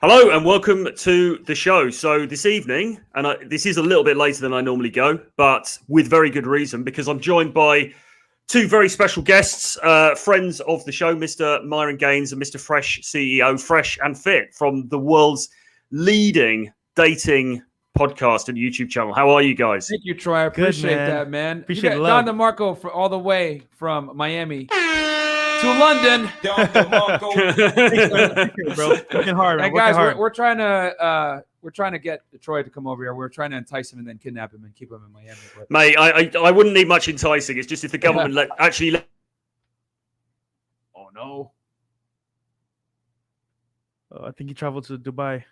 Hello and welcome to the show. So this evening, and this is a little bit later than I normally go, but with very good reason, because I'm joined by two very special guests, friends of the show, Mr. Myron Gaines and Mr. Fresh CEO, Fresh and Fit, from the world's leading dating podcast and YouTube channel. How are you guys? Thank you, Troy. I appreciate that, man. Appreciate you got Don DeMarco for all the way from Miami to London. Don DeMarco. Bro. Working hard, man. And guys, we're trying to get Troy to come over here. We're trying to entice him and then kidnap him and keep him in Miami. But... Mate, I wouldn't need much enticing. It's just if the government actually. Oh no! I think he traveled to Dubai.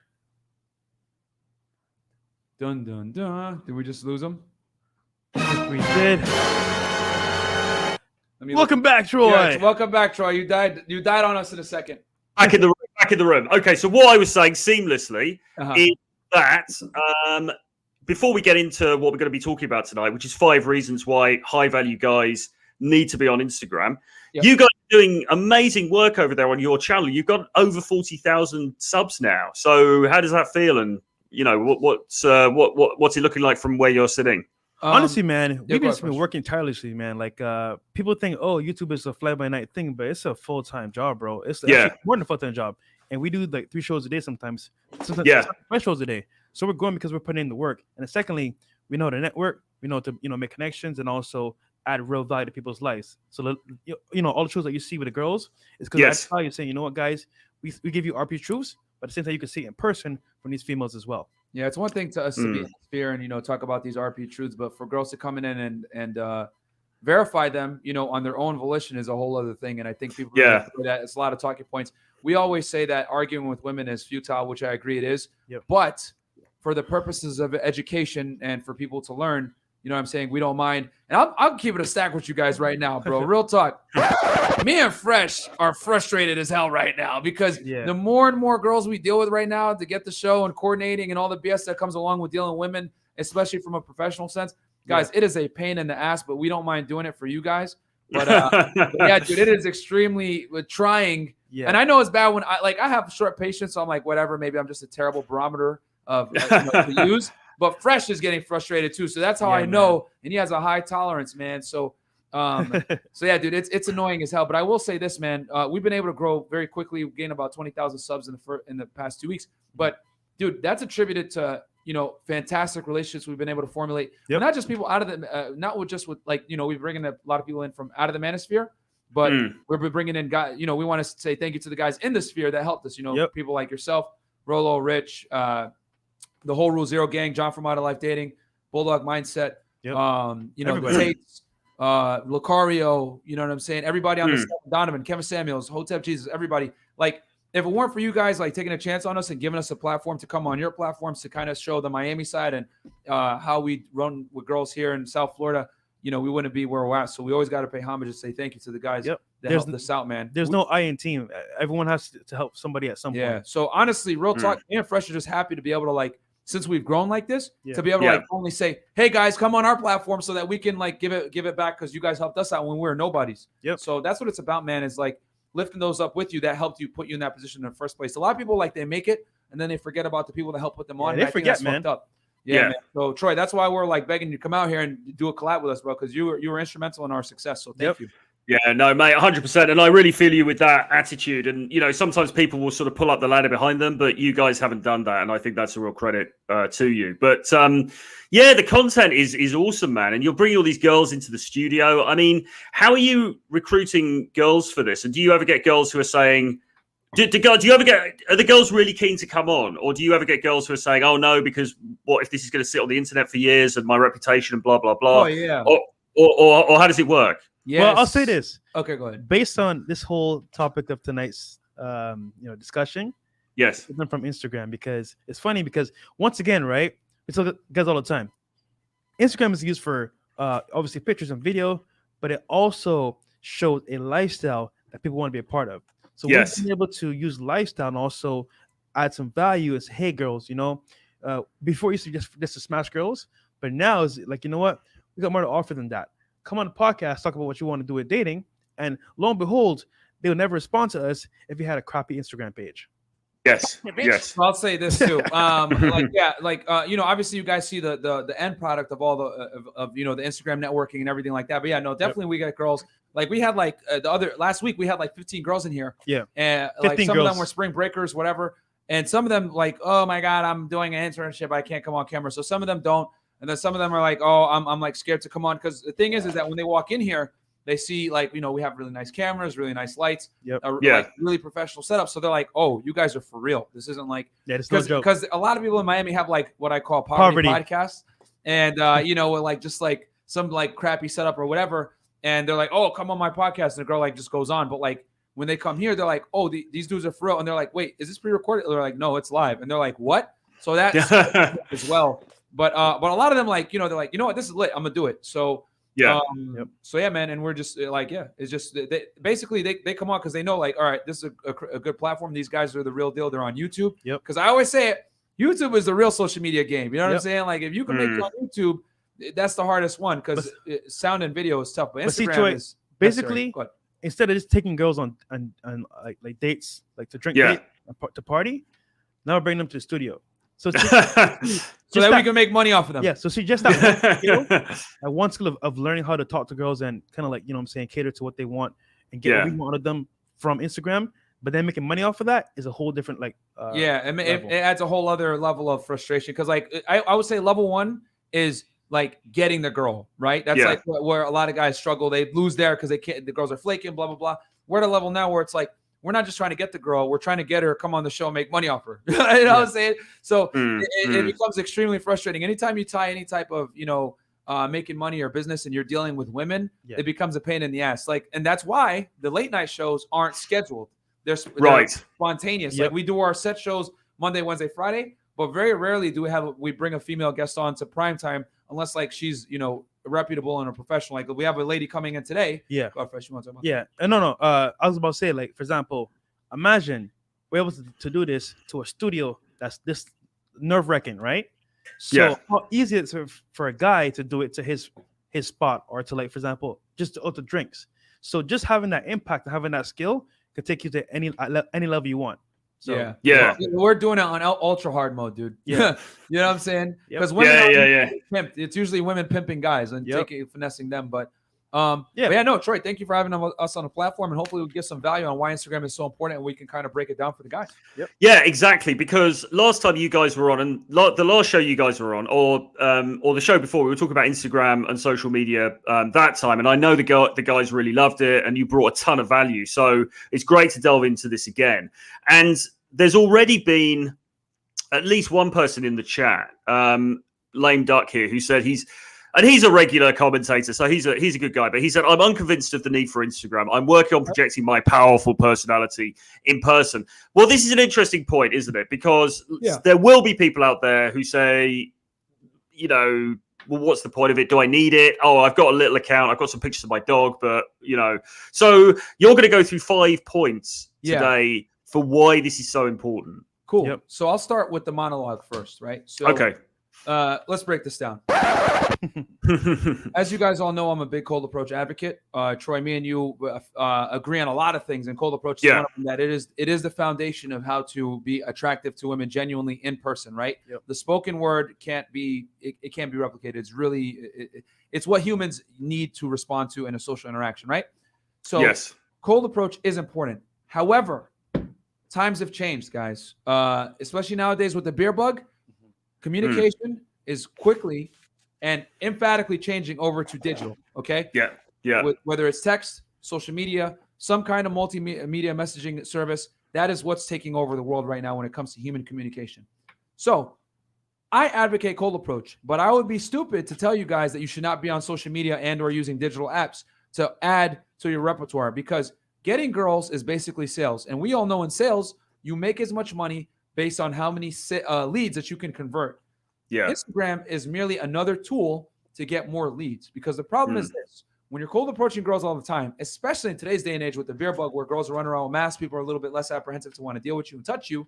Dun dun dun! Did we just lose him? We did. Welcome back, Troy. Yes, welcome back, Troy. You died on us in a second. Back in the room. Okay, so what I was saying seamlessly is that before we get into what we're going to be talking about tonight, which is 5 reasons why high-value guys need to be on Instagram, you guys are doing amazing work over there on your channel. You've got over 40,000 subs now. So how does that feel? And you know what's it looking like from where you're sitting? Honestly, man, we've just been working tirelessly, man. Like, people think, oh, YouTube is a fly-by-night thing, but it's a full-time job, bro. It's more than a full-time job. And we do like 3 shows a day sometimes 5 shows a day. So we're going because we're putting in the work. And then secondly, we know how to network, we know how to make connections and also add real value to people's lives. So, all the shows that you see with the girls is because that's how you're saying, you know what, guys, we give you RP truths, but at the same time, you can see it in person from these females as well. Yeah, it's one thing to us to be in the sphere and talk about these RP truths, but for girls to come in and verify them, on their own volition is a whole other thing. And I think people that it's a lot of talking points. We always say that arguing with women is futile, which I agree it is. Yep. But for the purposes of education and for people to learn, what I'm saying, we don't mind. And I'll keep it a stack with you guys right now, bro. Real talk. Me and Fresh are frustrated as hell right now because the more and more girls we deal with right now to get the show and coordinating and all the BS that comes along with dealing with women, especially from a professional sense, guys, it is a pain in the ass, but we don't mind doing it for you guys. But yeah, dude, it is extremely trying. Yeah. And I know it's bad when I have short patience, so I'm like, whatever, maybe I'm just a terrible barometer of to use. But Fresh is getting frustrated too, so that's how I know. Man. And he has a high tolerance, man. So, yeah, dude, it's annoying as hell. But I will say this, man, we've been able to grow very quickly. We've gained about 20,000 subs in the past 2 weeks. But dude, that's attributed to fantastic relationships we've been able to formulate. Yep. Not just people out of the, not with just with we're bringing a lot of people in from out of the manosphere, but we're bringing in guys. We want to say thank you to the guys in the sphere that helped us. People like yourself, Rolo, Rich. The whole Rule Zero gang, John from Out of Life Dating, Bulldog Mindset, the Tates, Lucario, you know what I'm saying? Everybody on the Donovan, Kevin Samuels, Hotep Jesus, everybody. Like, if it weren't for you guys taking a chance on us and giving us a platform to come on your platforms to kind of show the Miami side and how we run with girls here in South Florida, we wouldn't be where we're at. So we always got to pay homage and say thank you to the guys that helped us out, man. There's no I in team. Everyone has to help somebody at some point. Yeah. So honestly, real talk, me and Fresh are just happy to be able to since we've grown like this, to be able to only say, hey guys, come on our platform so that we can give it back because you guys helped us out when we were nobodies. Yep. So that's what it's about, man, is lifting those up with you that helped you put you in that position in the first place. A lot of people they make it and then they forget about the people that help put them on. They forget, man. Up. Yeah, man. So Troy, that's why we're begging you to come out here and do a collab with us, bro, because you were instrumental in our success. So thank you. Yeah, no, mate, 100%. And I really feel you with that attitude. And, sometimes people will sort of pull up the ladder behind them, but you guys haven't done that. And I think that's a real credit to you. But, the content is awesome, man. And you're bringing all these girls into the studio. I mean, how are you recruiting girls for this? And do you ever get girls who are saying, are the girls really keen to come on? Or do you ever get girls who are saying, oh, no, because what if this is going to sit on the internet for years and my reputation and blah, blah, blah? Oh, yeah. Or how does it work? Yes. Well, I'll say this. Okay, go ahead. Based on this whole topic of tonight's discussion, yes, it's from Instagram because it's funny because once again, right? We tell guys all the time. Instagram is used for obviously pictures and video, but it also shows a lifestyle that people want to be a part of. So we've been able to use lifestyle and also add some value and say, hey, girls, before it used to just to smash girls, but now it's like, you know what? We got more to offer than that. Come on the podcast, talk about what you want to do with dating. And lo and behold, they'll never respond to us if you had a crappy Instagram page. Yes. Yes. So I'll say this too. Obviously you guys see the end product of all the the Instagram networking and everything like that. But yeah, no, definitely we got girls. Like we had last week we had like 15 girls in here. Yeah. And like some of them were spring breakers, whatever. And some of them like, oh my God, I'm doing an internship. I can't come on camera. So some of them don't. And then some of them are like, oh, I'm like scared to come on. Because the thing is that when they walk in here, they see like, we have really nice cameras, really nice lights, like really professional setup. So they're like, oh, you guys are for real. This isn't like, it's no joke. Because a lot of people in Miami have like what I call poverty podcasts. And, with like just like some like crappy setup or whatever. And they're like, oh, come on my podcast. And the girl like just goes on. But like when they come here, they're like, oh, these dudes are for real. And they're like, wait, is this pre-recorded? They're like, no, it's live. And they're like, what? So that's as well. But a lot of them like, they're like, you know what, this is lit. I'm going to do it. So, So yeah, man, and we're just like, it's just they come on because they know like, all right, this is a good platform. These guys are the real deal. They're on YouTube. Because I always say it, YouTube is the real social media game. You know what I'm saying? Like if you can make it on YouTube, that's the hardest one because sound and video is tough. But Instagram is basically instead of just taking girls on like dates, like to drink, to party, now bring them to the studio. So that we can make money off of them. Yeah. So see, just that one skill of learning how to talk to girls and kind of like, cater to what they want and get what we want of them from Instagram, but then making money off of that is a whole different it adds a whole other level of frustration. Cause like I would say level one is like getting the girl, right? That's like where a lot of guys struggle. They lose there because the girls are flaking, blah, blah, blah. We're at a level now where it's like, we're not just trying to get the girl. We're trying to get her, come on the show, make money off her. You know what I'm saying? So it becomes extremely frustrating. Anytime you tie any type of, making money or business and you're dealing with women, it becomes a pain in the ass. Like, and that's why the late night shows aren't scheduled. They're spontaneous. Like we do our set shows Monday, Wednesday, Friday, but very rarely do we bring a female guest on to prime time unless like she's, reputable and a professional. Like we have a lady coming in today. Yeah. Go ahead, Fresh, you want to talk about No. I was about to say, like, for example, imagine we're able to do this to a studio that's this nerve-wracking, right? So how easy it is for a guy to do it to his spot or to, like, for example, just to order drinks. So just having that impact and having that skill could take you to any level you want. So, we're doing it on ultra hard mode, dude. Yeah. You know what I'm saying? Because women pimped. It's usually women pimping guys and finessing them. But Troy, thank you for having us on the platform, and hopefully we'll get some value on why Instagram is so important and we can kind of break it down for the guys. Yeah, exactly. Because last time you guys were on, and the last show you guys were on, or the show before, we were talking about Instagram and social media that time, and I know the guys really loved it, and you brought a ton of value. So it's great to delve into this again. And there's already been at least one person in the chat, Lame Duck here, who said he's a regular commentator, so he's a good guy. But he said, I'm unconvinced of the need for Instagram. I'm working on projecting my powerful personality in person. Well, this is an interesting point, isn't it? Because there will be people out there who say, well, what's the point of it? Do I need it? Oh, I've got a little account. I've got some pictures of my dog, but, So you're going to go through 5 points today for why this is so important. Cool. Yep. So I'll start with the monologue first, right? So, okay. Let's break this down. As you guys all know, I'm a big cold approach advocate. Troy, me and you agree on a lot of things, and cold approach is one of them. That it is the foundation of how to be attractive to women genuinely in person, right? Yep. The spoken word can't be replicated. It's really it's what humans need to respond to in a social interaction, right? So cold approach is important. However, times have changed, guys. Especially nowadays with the beer bug. Communication is quickly and emphatically changing over to digital. Okay. Yeah. Whether it's text, social media, some kind of multimedia messaging service, that is what's taking over the world right now when it comes to human communication. So I advocate cold approach, but I would be stupid to tell you guys that you should not be on social media and or using digital apps to add to your repertoire, because getting girls is basically sales. And we all know in sales, you make as much money based on how many leads that you can convert. Yeah. Instagram is merely another tool to get more leads, because the problem is this: when you're cold approaching girls all the time, especially in today's day and age with the beer bug where girls are running around with masks, people are a little bit less apprehensive to want to deal with you and touch you.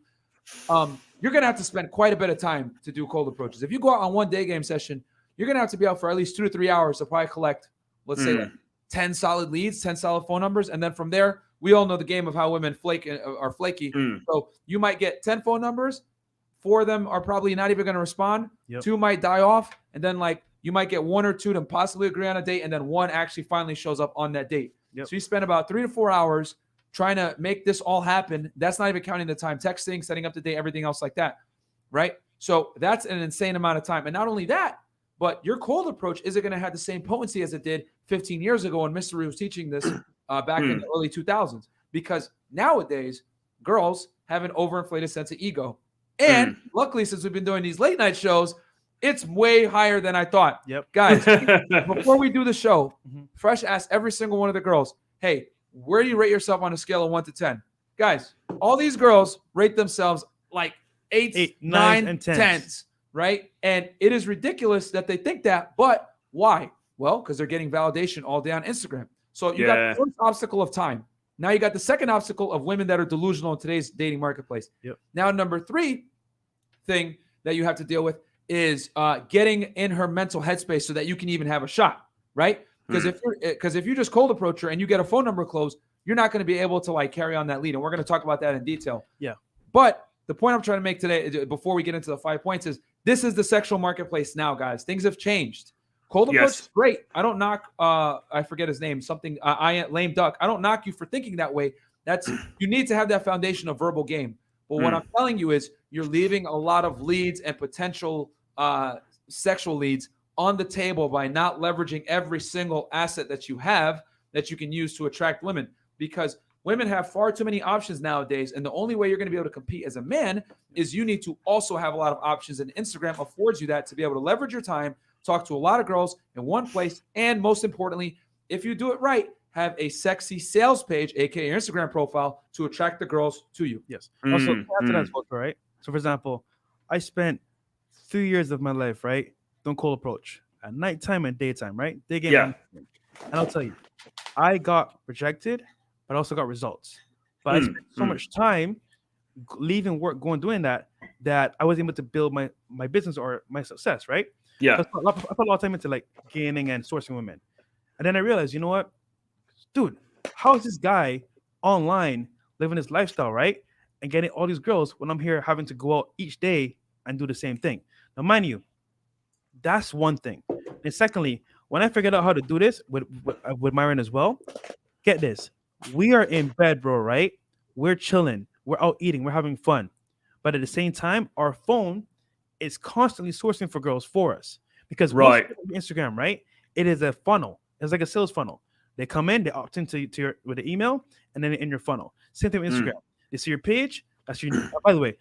You're going to have to spend quite a bit of time to do cold approaches. If you go out on one day game session, you're going to have to be out for at least 2 to 3 hours to probably collect, let's say, like 10 solid leads, 10 solid phone numbers. And then from there, we all know the game of how women are flaky. So you might get 10 phone numbers. 4 of them are probably not even going to respond. 2 might die off. And then like you might get 1 or 2 to possibly agree on a date. And then 1 actually finally shows up on that date. So you spend about 3 to 4 hours trying to make this all happen. That's not even counting the time texting, setting up the date, everything else like that. Right. So that's an insane amount of time. And not only that, but your cold approach isn't going to have the same potency as it did 15 years ago when Mystery was teaching this back in the early 2000s. Because nowadays, girls have an overinflated sense of ego. And luckily, since we've been doing these late night shows, it's way higher than I thought. Guys, before we do the show, Fresh asked every single one of the girls, hey, where do you rate yourself on a scale of 1 to 10? Guys, all these girls rate themselves like 8, 9, and 10s. Right? And it is ridiculous that they think that, but why? Well, because they're getting validation all day on Instagram. So you got the first obstacle of time. Now you got the second obstacle of women that are delusional in today's dating marketplace. Now, number 3 thing that you have to deal with is getting in her mental headspace so that you can even have a shot, right? Because if you just cold approach her and you get a phone number closed, you're not going to be able to like carry on that lead. And we're going to talk about that in detail. But the point I'm trying to make today, before we get into the 5 points, is this is the sexual marketplace now, guys. Things have changed. Cold approach is great. I don't knock. I forget his name. Something. Lame duck. I don't knock you for thinking that way. That's you need to have that foundation of verbal game. But what I'm telling you is you're leaving a lot of leads and potential sexual leads on the table by not leveraging every single asset that you have that you can use to attract women. Because women have far too many options nowadays. And the only way you're going to be able to compete as a man is you need to also have a lot of options. And Instagram affords you that to be able to leverage your time, talk to a lot of girls in one place. And most importantly, if you do it right, have a sexy sales page, aka your Instagram profile, to attract the girls to you. Also, after that as well, right? So, for example, I spent 3 years of my life, right, doing cold approach at nighttime and daytime, right? And I'll tell you, I got rejected, but I also got results. But I spent so much time leaving work, doing that I was able to build my business or my success, right? I put a lot of time into like gaining and sourcing women. And then I realized, you know what? Dude, how is this guy online living his lifestyle, right? And getting all these girls when I'm here having to go out each day and do the same thing. Now, mind you, that's one thing. And secondly, when I figured out how to do this with Myron as well, get this. We are in bed, bro, right? We're chilling. We're out eating. We're having fun. But at the same time, our phone is constantly sourcing for girls for us. Because Instagram, right? It is a funnel. It's like a sales funnel. They come in, they opt into your with the email, and then in your funnel. Same thing with Instagram. They see your page. That's your. By the way,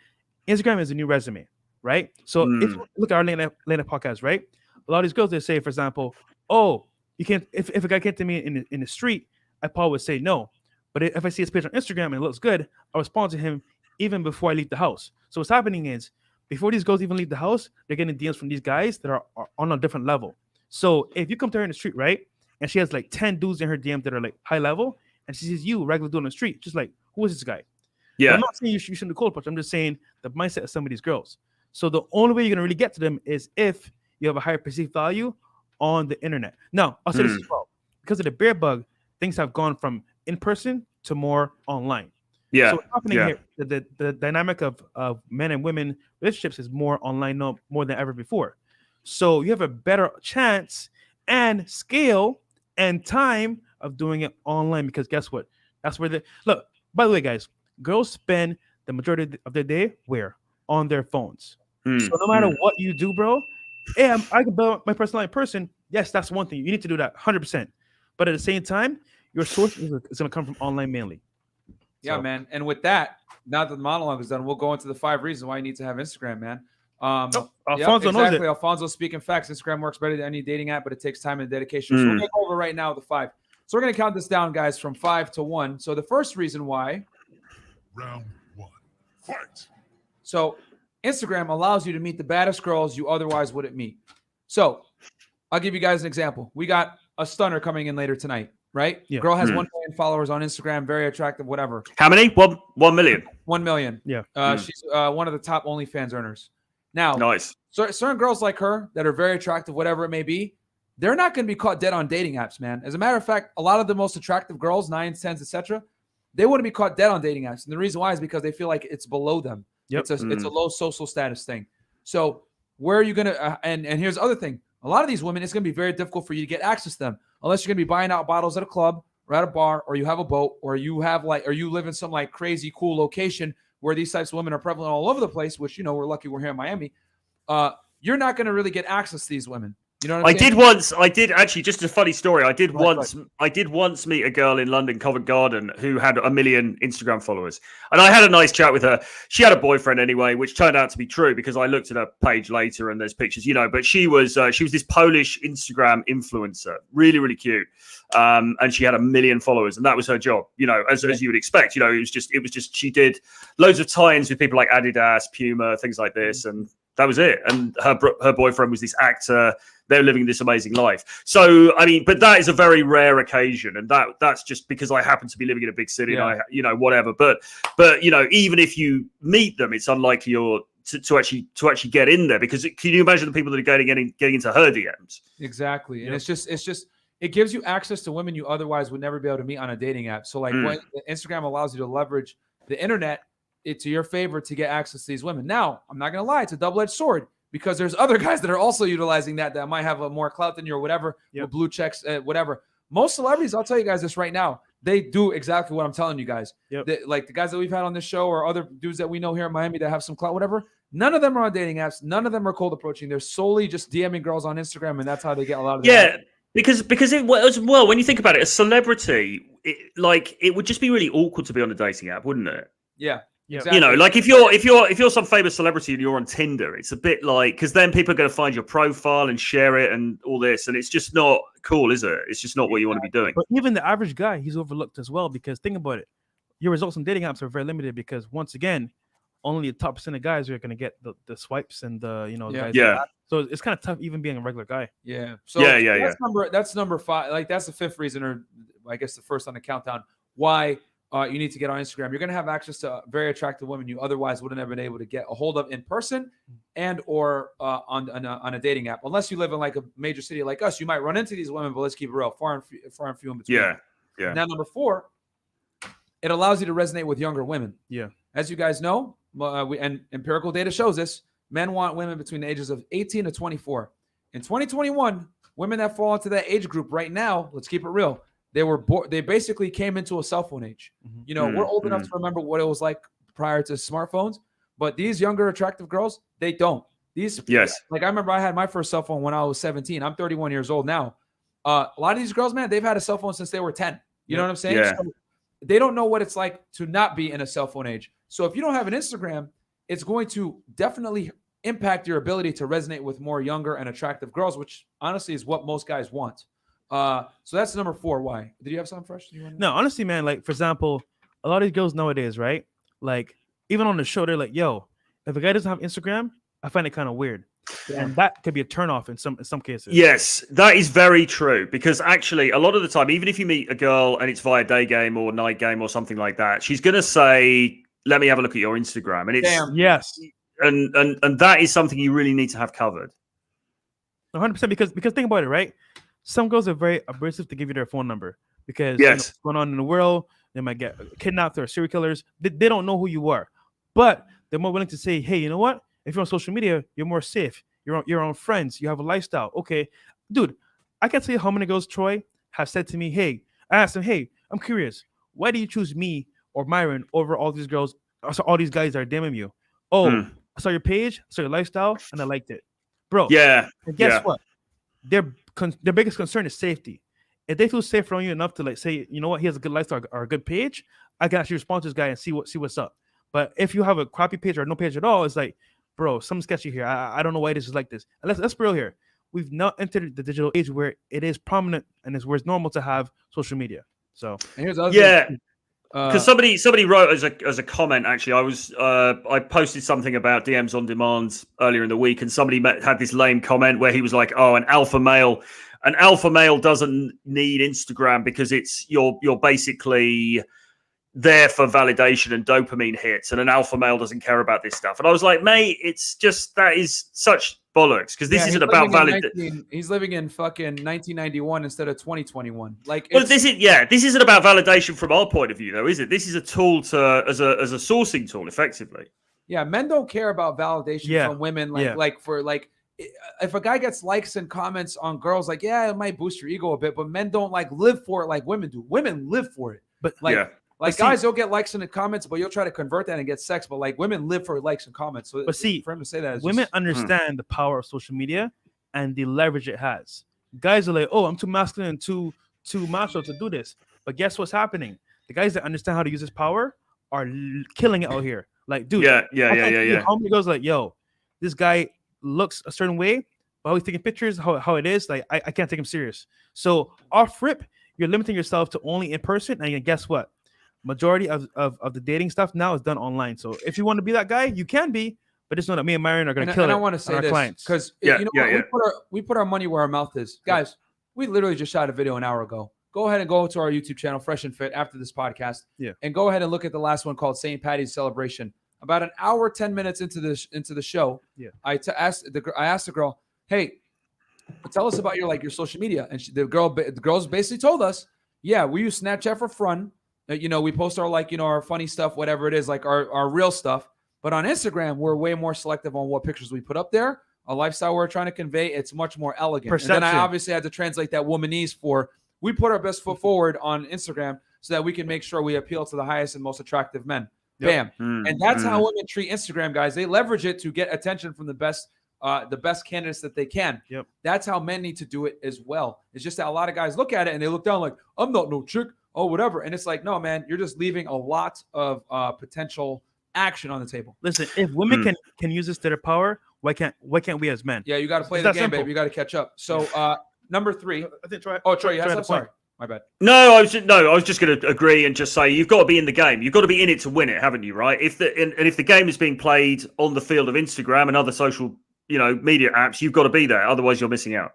Instagram is a new resume, right? So if you look at our later podcast, right? A lot of these girls, they say, for example, oh, you can't. If a guy came to me in the street, I probably would say no. But if I see his page on Instagram and it looks good, I'll respond to him even before I leave the house. So what's happening is before these girls even leave the house, they're getting DMs from these guys that are on a different level. So if you come to her in the street, right? And she has like 10 dudes in her DM that are like high level, and she sees you regular dude on the street, just like, who is this guy? I'm not saying you shouldn't do cold approach. I'm just saying the mindset of some of these girls. So the only way you're gonna really get to them is if you have a higher perceived value on the internet. Now, I'll say this as well. Because of the bear bug, things have gone from in person to more online. So what's happening here, the dynamic of men and women relationships is more online now, more than ever before. So you have a better chance and scale and time of doing it online, because guess what? That's where look, by the way, guys, girls spend the majority of their day where? On their phones. So no matter what you do, bro, I can build my personality person. Yes, that's one thing. You need to do that 100%. But at the same time, your source is going to come from online mainly. Yeah, man. And with that, now that the monologue is done, we'll go into the 5 reasons why you need to have Instagram, man. Alfonso knows it. Alfonso speaking facts. Instagram works better than any dating app, but it takes time and dedication. So we're going to go over right now the 5. So we're going to count this down, guys, from 5 to 1. So the first reason why. Round 1, fight. So Instagram allows you to meet the baddest girls you otherwise wouldn't meet. So I'll give you guys an example. We got a stunner coming in later tonight, right? Yeah. Girl has 1 million followers on Instagram, very attractive, whatever. How many? 1 million. 1 million. Yeah. She's one of the top OnlyFans earners. Now, nice. Certain girls like her that are very attractive, whatever it may be, they're not going to be caught dead on dating apps, man. As a matter of fact, a lot of the most attractive girls, 9s, 10s, etc., they wouldn't be caught dead on dating apps. And the reason why is because they feel like it's below them. Yep. It's a low social status thing. So where are you going to, and here's the other thing. A lot of these women, it's going to be very difficult for you to get access to them unless you're going to be buying out bottles at a club or at a bar, or you have a boat, or you live in some like crazy cool location where these types of women are prevalent all over the place, which, you know, we're lucky we're here in Miami. You're not going to really get access to these women. You know what I'm saying? I did actually, just a funny story. I did once meet a girl in London, Covent Garden, who had 1 million Instagram followers. And I had a nice chat with her. She had a boyfriend anyway, which turned out to be true because I looked at her page later and there's pictures, you know, but she was this Polish Instagram influencer, really, really cute. And she had 1 million followers, and that was her job, you know, as you would expect. You know, it was just she did loads of tie-ins with people like Adidas, Puma, things like this, and that was it. And her boyfriend was this actor. They're living this amazing life. So, I mean, but that is a very rare occasion, and that's just because I happen to be living in a big city, and I, you know, whatever. But you know, even if you meet them, it's unlikely to actually get in there, because can you imagine the people that are getting into her DMs? Exactly, and it's just it gives you access to women you otherwise would never be able to meet on a dating app. So like when Instagram allows you to leverage the internet to your favor to get access to these women. Now, I'm not going to lie, it's a double-edged sword, because there's other guys that are also utilizing that might have a more clout than you or whatever, with blue checks, whatever. Most celebrities, I'll tell you guys this right now, they do exactly what I'm telling you guys. Like the guys that we've had on this show or other dudes that we know here in Miami that have some clout, whatever, none of them are on dating apps. None of them are cold approaching. They're solely just DMing girls on Instagram, and that's how they get a lot of that. Because it as well, when you think about it, a celebrity, it would just be really awkward to be on a dating app, wouldn't it? Yeah. Exactly. You know, like if you're some famous celebrity and you're on Tinder, it's a bit like, because then people are going to find your profile and share it and all this, and it's just not cool, is it? It's just not what you want to be doing. But even the average guy, he's overlooked as well, because think about it, your results on dating apps are very limited, because once again, only the top percent of guys are going to get the swipes and the guys. So it's kind of tough even being a regular guy. So that's number 5. Like that's the 5th reason, or I guess the first on the countdown, why you need to get on Instagram. You're going to have access to very attractive women you otherwise wouldn't have been able to get a hold of in person and or on a dating app. Unless you live in like a major city like us, you might run into these women, but let's keep it real, far and few in between. Yeah. Now, number 4, it allows you to resonate with younger women. Yeah. As you guys know, and empirical data shows this, men want women between the ages of 18 to 24. In 2021, women that fall into that age group right now, let's keep it real, they basically came into a cell phone age. You know, we're old enough to remember what it was like prior to smartphones, but these younger attractive girls, they don't. Like I remember I had my first cell phone when I was 17. I'm 31 years old now. A lot of these girls, man, they've had a cell phone since they were 10. You know what I'm saying? Yeah. So they don't know what it's like to not be in a cell phone age. So if you don't have an Instagram, it's going to definitely impact your ability to resonate with more younger and attractive girls, which honestly is what most guys want. So that's number 4. Why? Did you have something fresh? No, honestly, man, like for example, a lot of these girls nowadays, right? Like even on the show, they're like, yo, if a guy doesn't have Instagram, I find it kind of weird. And that could be a turnoff in some cases. Yes, that is very true, because actually a lot of the time, even if you meet a girl and it's via day game or night game or something like that, she's going to say, let me have a look at your Instagram. And it's yes. And that is something you really need to have covered. 100%, because think about it, right? Some girls are very abrasive to give you their phone number because what's going on in the world, they might get kidnapped or serial killers. They don't know who you are, but they're more willing to say, hey, you know what? If you're on social media, you're more safe. You're on friends. You have a lifestyle. Okay, dude, I can't tell you how many girls, Troy, have said to me, hey, I asked them, hey, I'm curious, why do you choose me or Myron over all these girls, all these guys that are DMing you? Oh, I saw your page, I saw your lifestyle, and I liked it. Bro, and guess what? Their biggest concern is safety. If they feel safe around you enough to like say, you know what, he has a good lifestyle or a good page, I can actually respond to this guy and see what's up. But if you have a crappy page or no page at all, it's like, bro, something's sketchy here. I don't know why this is like this. And let's be real here. We've not entered the digital age where it is prominent and it's where it's normal to have social media. So and here's the other thing. Because somebody wrote as a comment, actually, I posted something about DMs on demand earlier in the week, and somebody had this lame comment where he was like, "Oh, an alpha male doesn't need Instagram because it's you're basically there for validation and dopamine hits, and an alpha male doesn't care about this stuff. And I was like, mate, it's just, that is such bollocks, because this isn't about validation. He's living in fucking 1991 instead of 2021. Like, well, this isn't about validation from our point of view, though, is it? This is a tool as a sourcing tool, effectively. Yeah, men don't care about validation from women. If a guy gets likes and comments on girls, like, yeah, it might boost your ego a bit, but men don't like live for it like women do. Women live for it. But guys, they'll get likes in the comments, but you'll try to convert that and get sex. But like, women live for likes and comments. So, for him to say that, women understand the power of social media and the leverage it has. Guys are like, oh, I'm too masculine and too macho to do this. But guess what's happening? The guys that understand how to use this power are killing it out here. Like, dude, yeah. How many girls like, yo, this guy looks a certain way, but how he's taking pictures, how it is, like, I can't take him serious. So off rip, you're limiting yourself to only in person, and guess what? Majority of the dating stuff now is done online. So if you want to be that guy, you can be, but it's not that me and Marion are going to kill it. And I want to say this because we put our money where our mouth is, guys. We literally just shot a video an hour ago. Go ahead and go to our YouTube channel, Fresh and Fit, after this podcast, and go ahead and look at the last one called St. Patty's Celebration. About an hour, 10 minutes into the show, I asked the girl, hey, tell us about your social media, and the girls basically told us, yeah, we use Snapchat for fun. We post our our funny stuff, whatever it is, like our real stuff. But on Instagram, we're way more selective on what pictures we put up there. A lifestyle we're trying to convey, it's much more elegant. Perception. And then I obviously had to translate that womanese for, we put our best foot forward on Instagram so that we can make sure we appeal to the highest and most attractive men. Bam. And that's how women treat Instagram, guys. They leverage it to get attention from the best candidates that they can. That's how men need to do it as well. It's just that a lot of guys look at it and they look down like, I'm not no chick. Oh, whatever. And it's like, no, man, you're just leaving a lot of potential action on the table. Listen, if women can use this to their power, why can't we as men? Yeah, you got to play the game, baby. You got to catch up. So number 3. I think Troy. Oh, Troy, you had something? Sorry. My bad. No, I was just going to agree and just say you've got to be in the game. You've got to be in it to win it, haven't you? Right? If the game is being played on the field of Instagram and other social media apps, you've got to be there. Otherwise, you're missing out.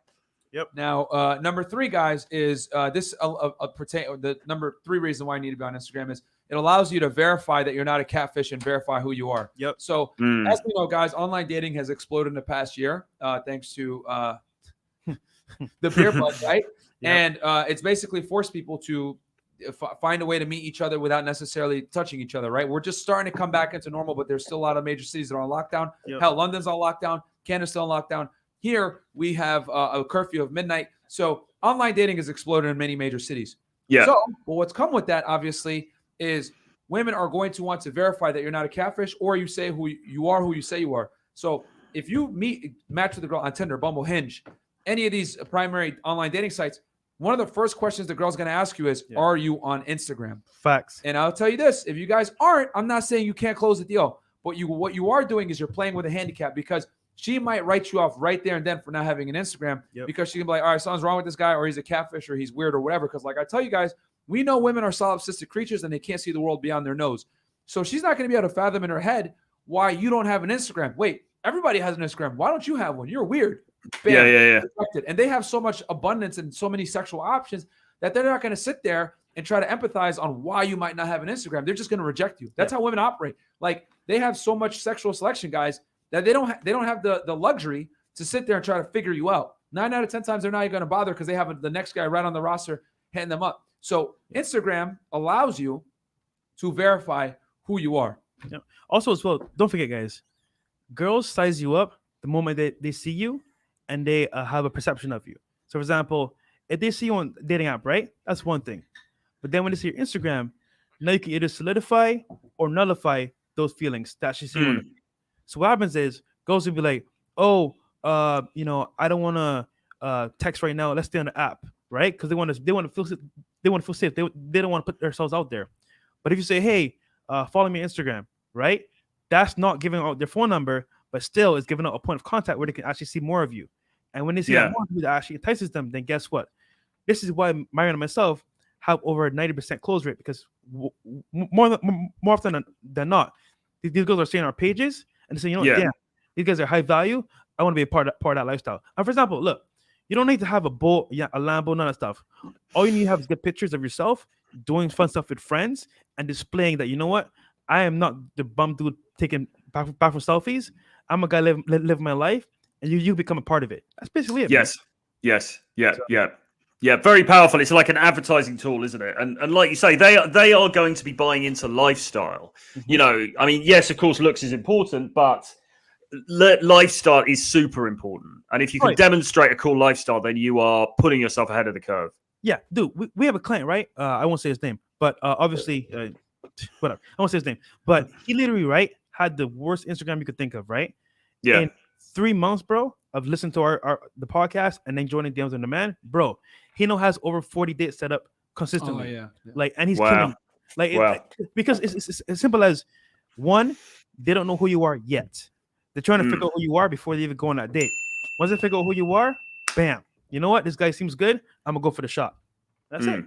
Yep. Now, number 3, guys, is the number 3 reason why I need to be on Instagram is it allows you to verify that you're not a catfish and verify who you are. Yep. So as we know, guys, online dating has exploded in the past year, thanks to the beer bug, right? Yep. And it's basically forced people to find a way to meet each other without necessarily touching each other, right? We're just starting to come back into normal, but there's still a lot of major cities that are on lockdown. Yep. Hell, London's on lockdown. Canada's still on lockdown. Here, we have a curfew of midnight. So online dating has exploded in many major cities. Yeah. So what's come with that, obviously, is women are going to want to verify that you're not a catfish or you say who you are, who you say you are. So if you match with a girl on Tinder, Bumble, Hinge, any of these primary online dating sites, one of the first questions the girl's going to ask you is, are you on Instagram? Facts. And I'll tell you this, if you guys aren't, I'm not saying you can't close the deal, but what you are doing is you're playing with a handicap because she might write you off right there and then for not having an Instagram because she can be like, all right, something's wrong with this guy or he's a catfish or he's weird or whatever. Because like I tell you guys, we know women are solipsistic creatures and they can't see the world beyond their nose. So she's not going to be able to fathom in her head why you don't have an Instagram. Wait, everybody has an Instagram. Why don't you have one? You're weird. Bam, yeah. And they have so much abundance and so many sexual options that they're not going to sit there and try to empathize on why you might not have an Instagram. They're just going to reject you. That's how women operate. Like they have so much sexual selection, guys, that they don't have the luxury to sit there and try to figure you out. 9 out of 10 times they're not even going to bother because they have the next guy right on the roster hitting them up. So Instagram allows you to verify who you are. Yeah. Also, as well, don't forget, guys, girls size you up the moment they see you and they have a perception of you. So, for example, if they see you on a dating app, right? That's one thing. But then when they see your Instagram, now you can either solidify or nullify those feelings that she see on. So what happens is girls will be like, oh, I don't want to text right now. Let's stay on the app, right? Because they want to feel safe. They don't want to put themselves out there. But if you say, hey, follow me on Instagram, right? That's not giving out their phone number, but still it's giving out a point of contact where they can actually see more of you. And when they see that more of you that actually entices them, then guess what? This is why Marion and myself have over 90% close rate because more often than not, these girls are seeing our pages and they say, damn, these guys are high value. I want to be a part of that lifestyle. And for example, look, You don't need to have a boat, a Lambo, none of that stuff. All you need to have is good pictures of yourself doing fun stuff with friends and displaying that, you know what, I am not the bum dude taking back for selfies. I'm a guy live my life, and you become a part of it. That's basically it. Yes, man. Yeah. Very powerful. It's like an advertising tool, isn't it? And like you say, they are going to be buying into lifestyle. Mm-hmm. You know, I mean, yes, of course, looks is important, but lifestyle is super important. And if you can demonstrate a cool lifestyle, then you are putting yourself ahead of the curve. Yeah, dude, we have a client, right? I won't say his name, but obviously, whatever. I won't say his name, but he literally, right, had the worst Instagram you could think of, right? Yeah. In 3 months, bro, of listening to the podcast and then joining DMs on Demand, bro, he now has over 40 dates set up consistently. Oh, yeah. Like, and he's killing. Like, because it's as simple as, one, they don't know who you are yet. They're trying to figure out who you are before they even go on that date. Once they figure out who you are, bam. You know what? This guy seems good. I'm gonna go for the shot. That's it.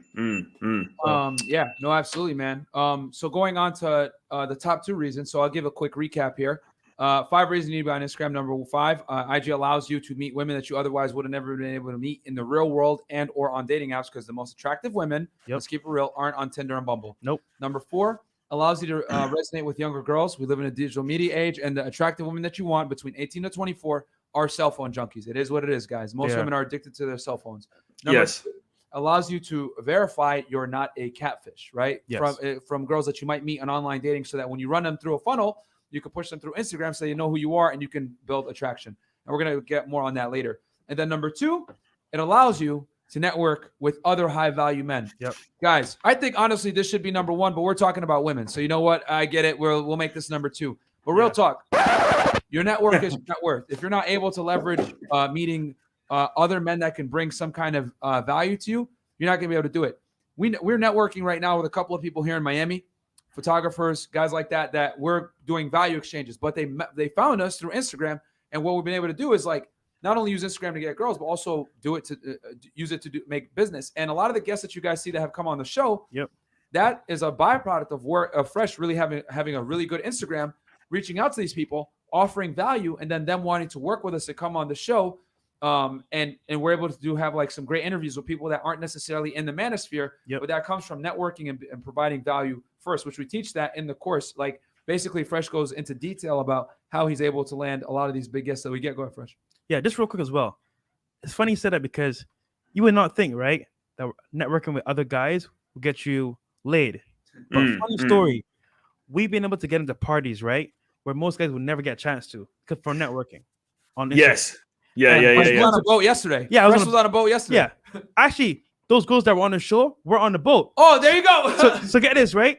Yeah, no, absolutely, man. So going on to the top 2 reasons. So I'll give a quick recap here. 5 reasons you need to be on Instagram. Number 5, IG allows you to meet women that you otherwise would have never been able to meet in the real world and or on dating apps, because the most attractive women, let's keep it real, aren't on Tinder and Bumble. Nope. Number 4, allows you to resonate with younger girls. We live in a digital media age, and the attractive women that you want between 18 to 24 are cell phone junkies. It is what it is, guys. Most women are addicted to their cell phones. Number 2, allows you to verify you're not a catfish, right? Yes. From girls that you might meet on online dating, so that when you run them through a funnel, you can push them through Instagram so you know who you are and you can build attraction. And we're going to get more on that later. And then number 2, it allows you to network with other high-value men. Yep. Guys, I think honestly this should be number 1, but we're talking about women. So you know what? I get it. We'll make this number 2. But real talk, your network is your net worth. If you're not able to leverage meeting other men that can bring some kind of value to you, you're not going to be able to do it. We're networking right now with a couple of people here in Miami, photographers, guys like that we're doing value exchanges. But they found us through Instagram, and what we've been able to do is like not only use Instagram to get girls, but also do it to use it to make business. And a lot of the guests that you guys see that have come on the show, that is a byproduct of work of Fresh really having a really good Instagram, reaching out to these people, offering value, and then them wanting to work with us to come on the show. And we're able to have like some great interviews with people that aren't necessarily in the manosphere, but that comes from networking and providing value first, which we teach that in the course. Like basically Fresh goes into detail about how he's able to land a lot of these big guests that we get. Go ahead, Fresh. Yeah, just real quick as well. It's funny you said that, because you would not think, right, that networking with other guys will get you laid. But funny story, we've been able to get into parties, right, where most guys would never get a chance to, because for networking on Instagram. Yes. Yeah. I was on a boat yesterday. Yeah, Fresh was on a boat yesterday. Yeah. Actually, those girls that were on the show were on the boat. Oh, there you go. so get this, right?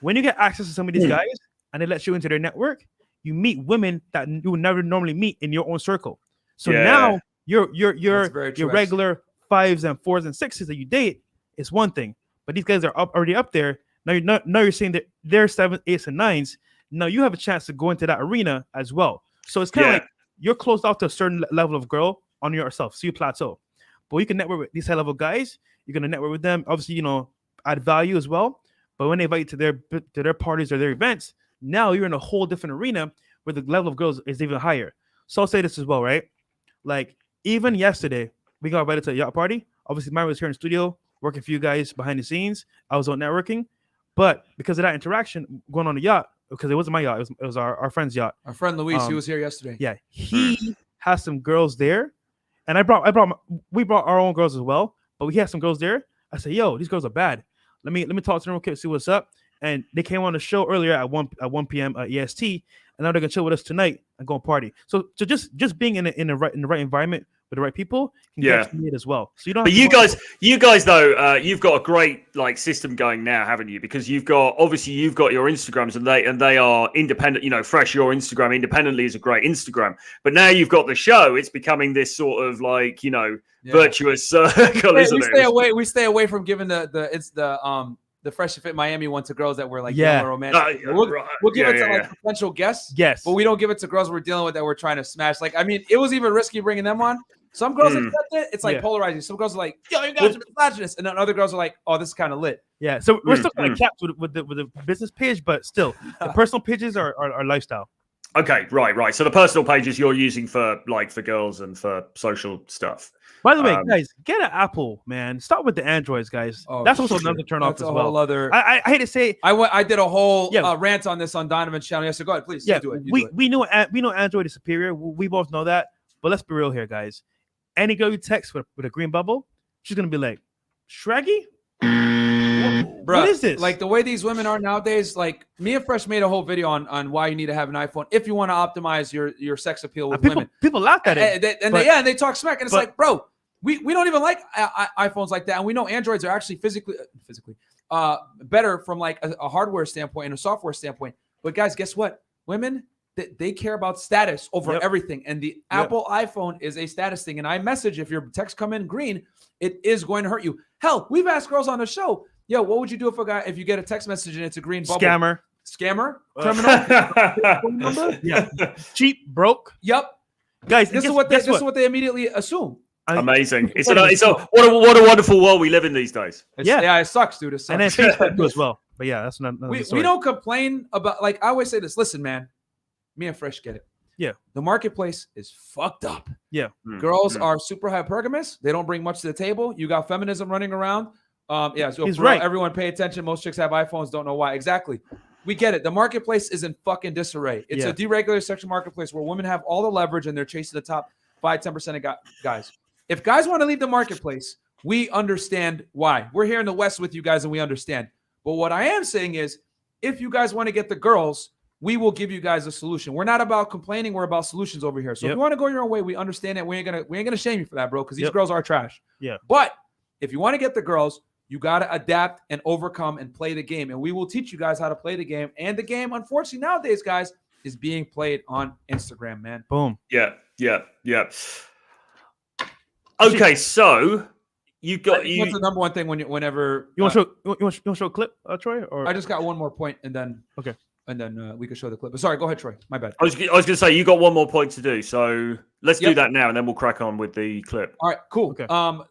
When you get access to some of these guys and they let you into their network, you meet women that you would never normally meet in your own circle. So now your regular 5s and 4s and 6s that you date is one thing, but these guys are already up there. Now you're saying that they're 7s, 8s, and 9s. Now you have a chance to go into that arena as well. So it's kind of like you're closed off to a certain level of girl on yourself, so you plateau. But you can network with these high level guys. You're gonna network with them, obviously, add value as well. But when they invite you to their parties or their events, now you're in a whole different arena where the level of girls is even higher. So I'll say this as well, right? Like even yesterday, we got invited to a yacht party. Obviously, Myra was here in the studio working for you guys behind the scenes. I was on networking, but because of that interaction going on the yacht, because it wasn't my yacht, it was our friend's yacht. Our friend Luis, he was here yesterday. Yeah, he has some girls there, and we brought our own girls as well. But we had some girls there. I said, "Yo, these girls are bad. Let me talk to them real quick, see what's up." And they came on the show earlier at 1 p.m. EST, and now they're gonna chill with us tonight and go and party. So just being in the right environment with the right people can get you as well. So you don't. But you guys though, you've got a great system going now, haven't you? Because you've got your Instagrams and they are independent. Fresh, your Instagram independently is a great Instagram. But now you've got the show. It's becoming this sort of virtuous circle, isn't it? We stay away from giving the Fresh Fit Miami one to girls that were young and romantic. We'll give it to potential guests. Yes. But we don't give it to girls we're dealing with that we're trying to smash. It was even risky bringing them on. Some girls accept it. It's polarizing. Some girls are like, "Yo, you guys are misogynist," and then other girls are like, "Oh, this is kind of lit." Yeah. So we're still kind of capped with the business page, but still, the personal pages are lifestyle. Okay, right. So the personal pages you're using for girls and for social stuff. By the way, guys, get an Apple, man. Start with the Androids, guys. That's also another turn off as well. I hate to say, I did a whole rant on this on Donovan's channel. Yes, so go ahead, please. Yeah, do it. We know Android is superior. We both know that. But let's be real here, guys. Any girl you text with a green bubble, she's gonna be like, Shraggy? What is this? Like the way these women are nowadays, like me and Fresh made a whole video on why you need to have an iPhone if you want to optimize your sex appeal with women. People laugh at it. And they talk smack. And it's like, bro, we don't even like iPhones like that. And we know Androids are actually physically better from like a hardware standpoint and a software standpoint. But guys, guess what? Women, they care about status over everything. And the Apple iPhone is a status thing. And iMessage, if your text come in green, it is going to hurt you. Hell, we've asked girls on the show, yo, what would you do if you get a text message and it's a green bubble? Scammer? Criminal? Yeah. Cheap, broke. Yep. Guys, this is what they immediately assume. What a wonderful world we live in these days. It sucks, dude. It sucks. And then Facebook too as well. But yeah, that's not. We don't complain about, like I always say this. Listen, man, me and Fresh get it. Yeah. The marketplace is fucked up. Yeah. Girls are super hypergamous. They don't bring much to the table. You got feminism running around. So he's right. Everyone pay attention. Most chicks have iPhones. Don't know why. Exactly. We get it. The marketplace is in fucking disarray. It's a deregulated sexual marketplace where women have all the leverage and they're chasing the top 5-10% of guys. If guys want to leave the marketplace, we understand why. We're here in the West with you guys and we understand. But what I am saying is, if you guys want to get the girls, we will give you guys a solution. We're not about complaining. We're about solutions over here. So if you want to go your own way, we understand that. We ain't gonna shame you for that, bro, because these girls are trash. Yeah. But if you want to get the girls, you got to adapt and overcome and play the game. And we will teach you guys how to play the game. And the game, unfortunately, nowadays, guys, is being played on Instagram, man. Boom. Yeah. Okay, so you got What's the number one thing whenever you want to show a clip, Troy? Or I just got one more point, and then we can show the clip. But sorry, go ahead, Troy. My bad. I was going to say you got one more point to do, so let's do that now, and then we'll crack on with the clip. All right, cool. Okay.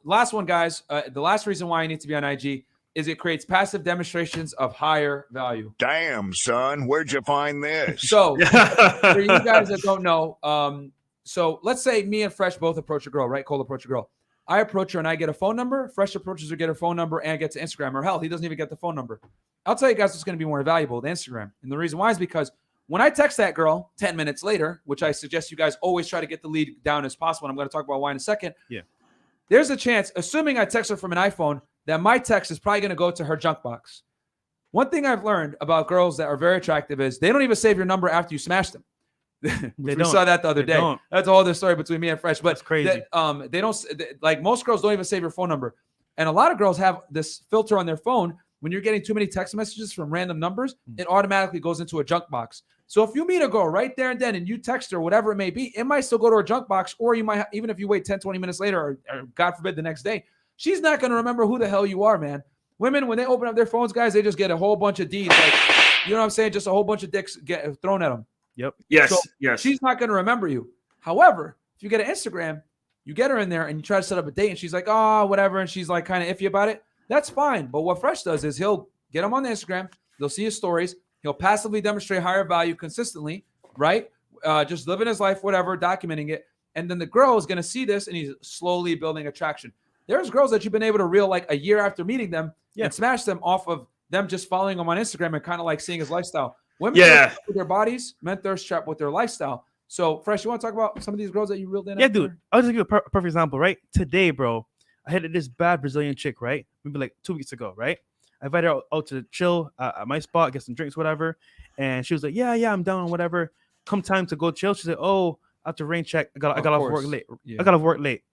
Last one, guys. The last reason why I need to be on IG is it creates passive demonstrations of higher value. Damn, son, where'd you find this? So for you guys that don't know, so let's say me and Fresh both approach a girl, right? Cole approach a girl. I approach her and I get a phone number. Fresh approaches her, get her phone number, and gets Instagram. Or hell, he doesn't even get the phone number. I'll tell you guys what's going to be more valuable than Instagram. And the reason why is because when I text that girl 10 minutes later, which I suggest you guys always try to get the lead down as possible, and I'm going to talk about why in a second. Yeah. There's a chance, assuming I text her from an iPhone, that my text is probably going to go to her junk box. One thing I've learned about girls that are very attractive is they don't even save your number after you smash them. We saw that the other day. That's a whole other story between me and Fresh. But that's crazy. They don't, like most girls don't even save your phone number. And a lot of girls have this filter on their phone. When you're getting too many text messages from random numbers, it automatically goes into a junk box. So if you meet a girl right there and then and you text her, whatever it may be, it might still go to her junk box, or you might, even if you wait 10, 20 minutes later, or God forbid the next day, she's not going to remember who the hell you are, man. Women, when they open up their phones, guys, they just get a whole bunch of Ds. Like, you know what I'm saying? Just a whole bunch of dicks get thrown at them. Yep. Yes. So yes. She's not going to remember you. However, if you get an Instagram, you get her in there and you try to set up a date and she's like, oh, whatever. And she's like kind of iffy about it. That's fine. But what Fresh does is he'll get them on the Instagram. They'll see his stories. He'll passively demonstrate higher value consistently, right? Just living his life, whatever, documenting it. And then the girl is going to see this and he's slowly building attraction. There's girls that you've been able to reel like a year after meeting them and smash them off of them just following him on Instagram and kind of like seeing his lifestyle. Women thirst with their bodies, men thirst trap with their lifestyle. So, Fresh, you want to talk about some of these girls that you reeled in? Yeah, dude. I'll just give you a perfect example, right? Today, bro, I had this bad Brazilian chick, right? Maybe like 2 weeks ago, right? I invited her out to chill at my spot, get some drinks, whatever. And she was like, yeah, I'm down, whatever. Come time to go chill. She said, oh, after rain check, I got off work late. Yeah. I got off work late.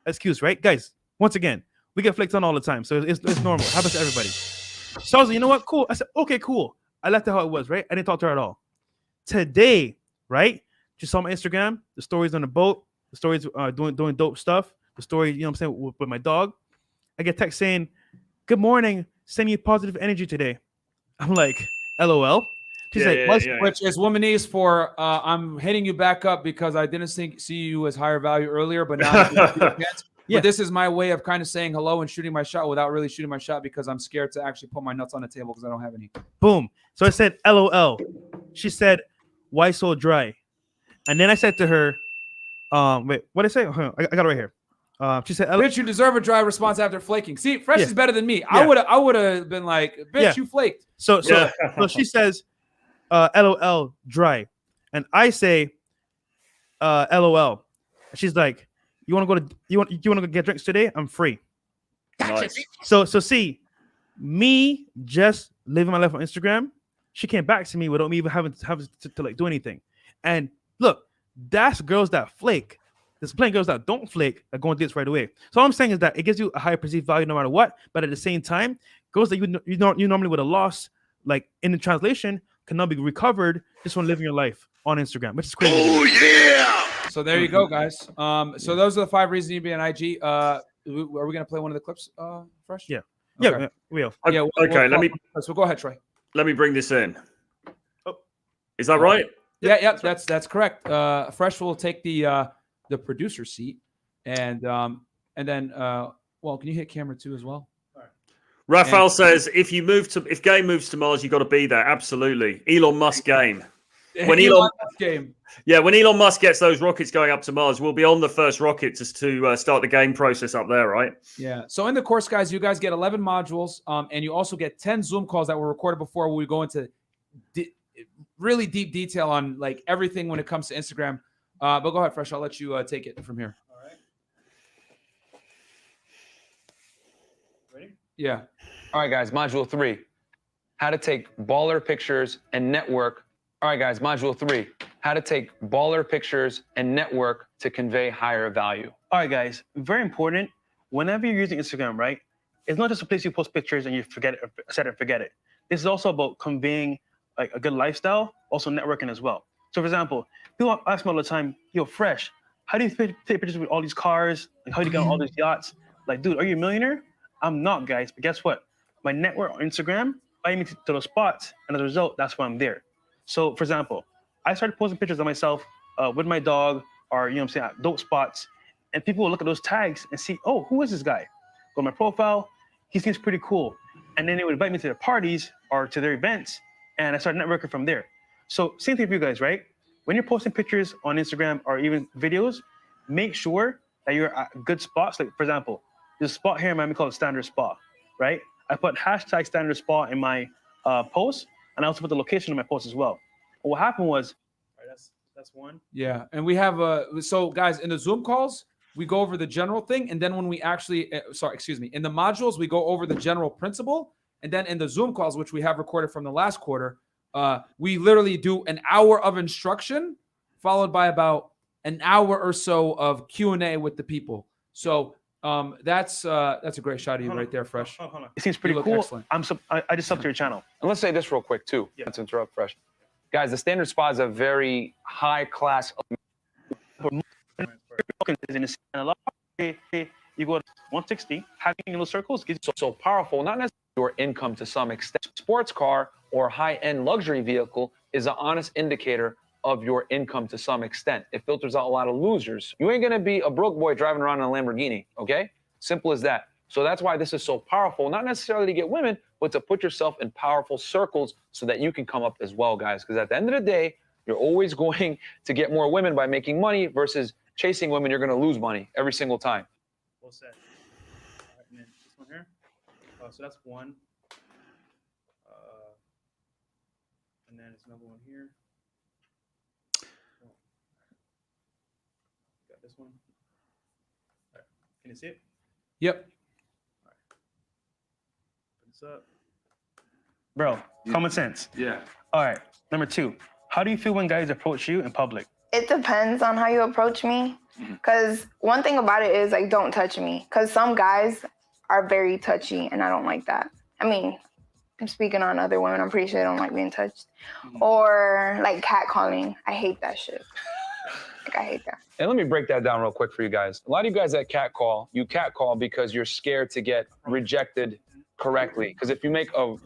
Excuse, right? Guys, once again, we get flicked on all the time. So it's normal. It happens to everybody. So I was like, you know what? Cool. I said, okay, cool. I left it how it was, right? I didn't talk to her at all. Today, right? She saw my Instagram, the stories on the boat, the stories doing dope stuff, the story, you know what I'm saying, with my dog. I get text saying, good morning, send you positive energy today. I'm like, LOL. She's which is womanese for I'm hitting you back up because I didn't see you as higher value earlier, but now But this is my way of kind of saying hello and shooting my shot without really shooting my shot because I'm scared to actually put my nuts on the table because I don't have any. Boom. So I said, LOL. She said, why so dry? And then I said to her, wait, what did I say? I got it right here. She said, "Bitch, you deserve a dry response after flaking." See, Fresh is better than me. Yeah. I would have been like, "Bitch, you flaked." So she says, "LOL, dry," and I say, "LOL." She's like, "You want to go get drinks today? I'm free." Nice. So see, me just living my life on Instagram, she came back to me without me even having to like do anything. And look, that's girls that flake. There's plenty of girls that don't flake that go on dates right away. So all I'm saying is that it gives you a higher perceived value no matter what. But at the same time, girls that you normally would have lost, like in the translation, can now be recovered just from living your life on Instagram, which is crazy. Oh yeah! So there you go, guys. So those are the 5 reasons you be on IG. Are we gonna play one of the clips, Fresh? Yeah. Okay. Yeah, we will. Yeah. So go ahead, Troy. Let me bring this in. Oh. Is that right? Yeah, that's correct. Fresh will take the producer seat, and then can you hit camera 2 as well? Raphael says if game moves to Mars, you got to be there. Absolutely, Elon Musk game. When Elon Musk gets those rockets going up to Mars, we'll be on the first rocket to start the game process up there, right? Yeah. So in the course, guys, you guys get 11 modules, and you also get 10 Zoom calls that were recorded before. Where we go into really deep detail on like everything when it comes to Instagram. But go ahead, Fresh. I'll let you take it from here. All right. Ready? Yeah. All right, guys. Module 3: how to take baller pictures and network. All right, guys, module 3, how to take baller pictures and network to convey higher value. All right, guys, very important. Whenever you're using Instagram, right, it's not just a place you post pictures and you forget it, set it and forget it. This is also about conveying like a good lifestyle, also networking as well. So for example, people ask me all the time, yo, Fresh, how do you take pictures with all these cars? Like, how do you get on all these yachts? Like, dude, are you a millionaire? I'm not, guys, but guess what? My network on Instagram, I me to those spots, and as a result, that's why I'm there. So, for example, I started posting pictures of myself with my dog or, at dope spots. And people will look at those tags and see, oh, who is this guy? Go to my profile. He seems pretty cool. And then they would invite me to their parties or to their events. And I started networking from there. So same thing for you guys, right? When you're posting pictures on Instagram or even videos, make sure that you're at good spots. Like, for example, there's a spot here in Miami called Standard Spa, right? I put hashtag Standard Spa in my post. And I also put the location of my post as well. But what happened was, all right, that's one. Yeah, and we have so guys in the Zoom calls we go over the general thing, and then when we actually, in the modules we go over the general principle, and then in the Zoom calls, which we have recorded from the last quarter, we literally do an hour of instruction followed by about an hour or so of Q&A with the people. So that's a great shot of you right there, Fresh. Hold on. It seems pretty cool. Excellent. I just subbed to your channel. And let's say this real quick, too. Yeah. Let's interrupt, Fresh. Guys, the Standard Spa is a very high class. You go to 160, having those circles gives you so powerful, not necessarily your income to some extent. Sports car or high-end luxury vehicle is an honest indicator of your income to some extent. It filters out a lot of losers. You ain't gonna be a broke boy driving around in a Lamborghini, okay? Simple as that. So that's why this is so powerful, not necessarily to get women, but to put yourself in powerful circles so that you can come up as well, guys. Because at the end of the day, you're always going to get more women by making money versus chasing women. You're gonna lose money every single time. Well said. All right, and then this one here. So that's one. And then it's another one here. Got this one. All right. Can you see it? Yep. All right. Put this up. Bro, common sense. Yeah. All right. Number 2. How do you feel when guys approach you in public? It depends on how you approach me. Because one thing about it is, like, don't touch me. Because some guys are very touchy, and I don't like that. I mean, I'm speaking on other women. I'm pretty sure they don't like being touched. Or, like, catcalling. I hate that shit. Like, I hate that. And let me break that down real quick for you guys. A lot of you guys that catcall, you catcall because you're scared to get rejected correctly. Because if you make a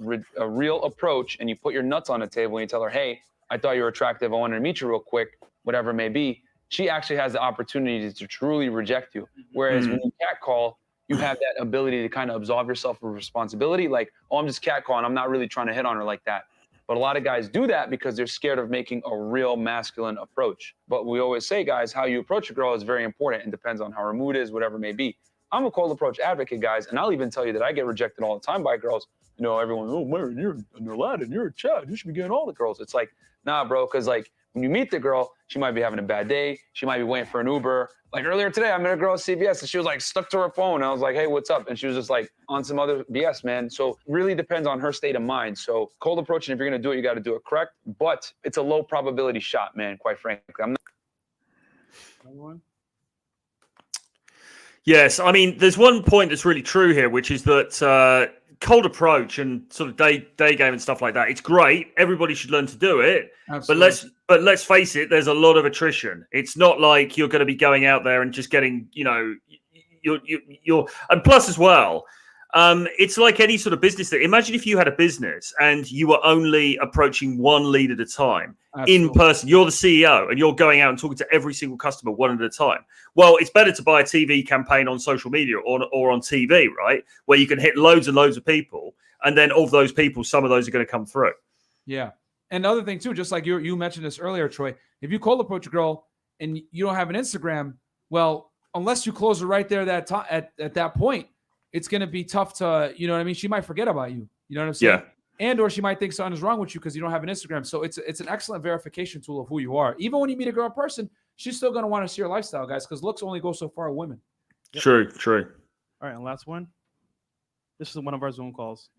real approach and you put your nuts on the table and you tell her, hey, I thought you were attractive, I wanted to meet you real quick, whatever it may be, she actually has the opportunity to truly reject you. Whereas when you catcall, you have that ability to kind of absolve yourself of responsibility. Like, oh, I'm just catcalling. I'm not really trying to hit on her like that. But a lot of guys do that because they're scared of making a real masculine approach. But we always say, guys, how you approach a girl is very important and depends on how her mood is, whatever it may be. I'm a cold approach advocate, guys, and I'll even tell you that I get rejected all the time by girls. You know, everyone, oh, Myron, you're Latin, you're a Chad, you should be getting all the girls. It's like, nah, bro, because like when you meet the girl, she might be having a bad day. She might be waiting for an Uber. Like earlier today, I met a girl at CVS and she was like stuck to her phone. And I was like, hey, what's up? And she was just like on some other BS, man. So really depends on her state of mind. So cold approaching, if you're going to do it, you got to do it correct. But it's a low probability shot, man, quite frankly. I'm not. Yes, I mean, there's one point that's really true here, which is that cold approach and sort of day game and stuff like that. It's great. Everybody should learn to do it. Absolutely. But let's face it. There's a lot of attrition. It's not like you're going to be going out there and just getting, you know, you're and plus as well. It's like any sort of business thing. Imagine if you had a business and you were only approaching one lead at a time. Absolutely. In person. You're the CEO and you're going out and talking to every single customer one at a time. Well, it's better to buy a TV campaign on social media or on TV, right? Where you can hit loads and loads of people. And then of those people, some of those are going to come through. Yeah. And the other thing too, just like you mentioned this earlier, Troy, if you cold approach a girl and you don't have an Instagram, well, unless you close her right there at that point, it's going to be tough to, you know what I mean? She might forget about you. You know what I'm saying? Yeah. And or she might think something is wrong with you because you don't have an Instagram. So it's an excellent verification tool of who you are. Even when you meet a girl in person, she's still going to want to see your lifestyle, guys, because looks only go so far with women. Yep. True. All right, and last one. This is one of our Zoom calls.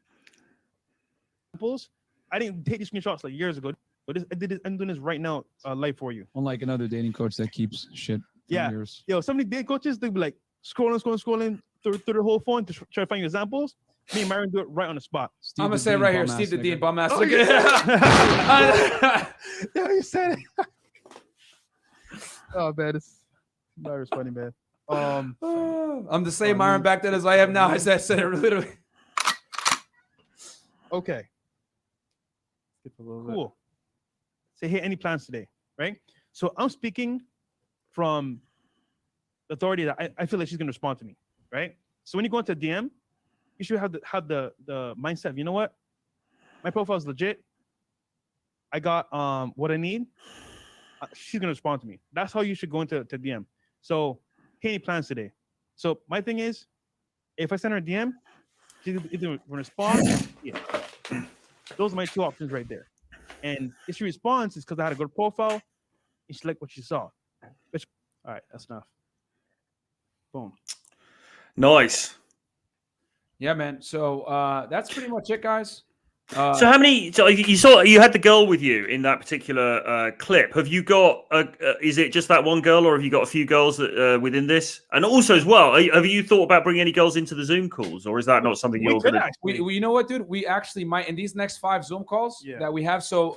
I didn't take these screenshots like years ago, but I'm doing this right now live for you. Unlike another dating coach that keeps shit from years. Yo, some of the dating coaches, they'll be like scrolling through the whole phone to try to find examples. Me and Myron do it right on the spot. I'm going to say it right here, Steve the Dean, bum ass. Oh, yeah, you said it. Oh, man, Myron's funny, man. I'm the same Myron back then as I am now. I said it literally. Okay. Cool. Say, hey, any plans today, right? So I'm speaking from the authority that I feel like she's going to respond to me, right? So when you go into DM, you should have the mindset. You know what? My profile is legit. I got what I need. She's going to respond to me. That's how you should go into DM. So, hey, any plans today? So my thing is, if I send her a DM, she's either going to respond. Yeah. Those are my two options right there. And if she responds, it's because I had a good profile and she liked what she saw. All right, that's enough. Boom. Nice. Yeah, man. So that's pretty much it, guys. So how many? So you had the girl with you in that particular clip. Have you got? Is it just that one girl, or have you got a few girls that, within this? And also, as well, have you thought about bringing any girls into the Zoom calls, or is that not something you're going to? You know what, dude? We actually might in these next 5 Zoom calls that we have. So